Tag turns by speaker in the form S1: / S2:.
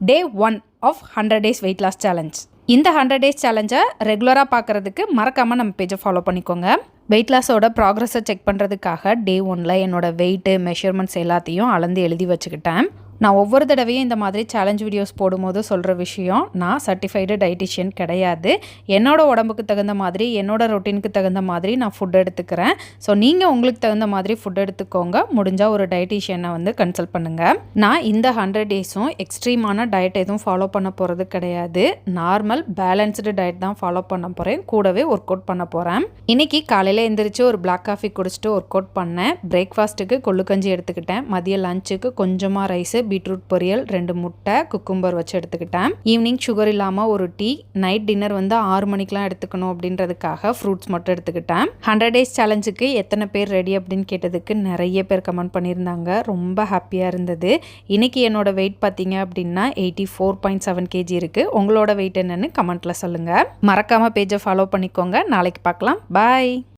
S1: Day 1 of 100 days weight loss challenge. இந்த 100 days சேலஞ்சை ரெகுலராக பார்க்குறதுக்கு மறக்காமல் நம்ம பேஜை ஃபாலோ பண்ணிக்கோங்க. வெயிட் லாஸோட ப்ராக்ரஸை செக் பண்ணுறதுக்காக டே 1 என்னோடய வெயிட்டு மெஷர்மெண்ட்ஸ் எல்லாத்தையும் அளந்து எழுதி வச்சுக்கிட்டேன். நான் ஒவ்வொரு தடவையும் இந்த மாதிரி சேலஞ்ச் வீடியோஸ் போடும்போது சொல்கிற விஷயம், நான் சர்டிஃபைடு டயட்டிஷியன் கிடையாது. என்னோடய உடம்புக்கு தகுந்த மாதிரி, என்னோடய ரொட்டீனுக்கு தகுந்த மாதிரி நான் ஃபுட் எடுத்துக்கிறேன். ஸோ நீங்கள் உங்களுக்கு தகுந்த மாதிரி ஃபுட் எடுத்துக்கோங்க. முடிஞ்சால் ஒரு டயட்டிஷியனை வந்து கன்சல்ட் பண்ணுங்கள். நான் இந்த 100 டேஸும் எக்ஸ்ட்ரீமான டயட் எதுவும் ஃபாலோ பண்ண போகிறது கிடையாது. நார்மல் பேலன்ஸ்டு டயட் தான் ஃபாலோ பண்ண போகிறேன். கூடவே ஒர்க் அவுட் பண்ண போகிறேன். இன்றைக்கி காலையில் எழுந்திரிச்சு ஒரு பிளாக் காஃபி குடிச்சிட்டு ஒர்க் அவுட் பண்ணேன். பிரேக்ஃபாஸ்ட்டுக்கு கொள்ளுக்கஞ்சி எடுத்துக்கிட்டேன். மதிய லஞ்சுக்கு கொஞ்சமாக ரைஸு, பீட்ரூட் பொரியல், 2 முட்டை, குக்கும்பர் வச்சு எடுத்துக்கிட்டேன். ஈவினிங் சுகர் இல்லாமல் ஒரு டீ. நைட் டின்னர் வந்து 6 மணிக்கெலாம் எடுத்துக்கணும் அப்படின்றதுக்காக ஃப்ரூட்ஸ் மட்டும் எடுத்துக்கிட்டேன். 100 டேஸ் சேலஞ்சுக்கு எத்தனை பேர் ரெடி அப்படின்னு கேட்டதுக்கு நிறைய பேர் கமெண்ட் பண்ணியிருந்தாங்க. ரொம்ப ஹாப்பியாக இருந்தது. இன்றைக்கி என்னோட வெயிட் பார்த்தீங்க அப்படின்னா 84.7 kg இருக்குது. உங்களோட வெயிட் என்னன்னு கமெண்ட்டில் சொல்லுங்கள். மறக்காமல் பேஜை ஃபாலோ பண்ணிக்கோங்க. நாளைக்கு பார்க்கலாம். பாய்.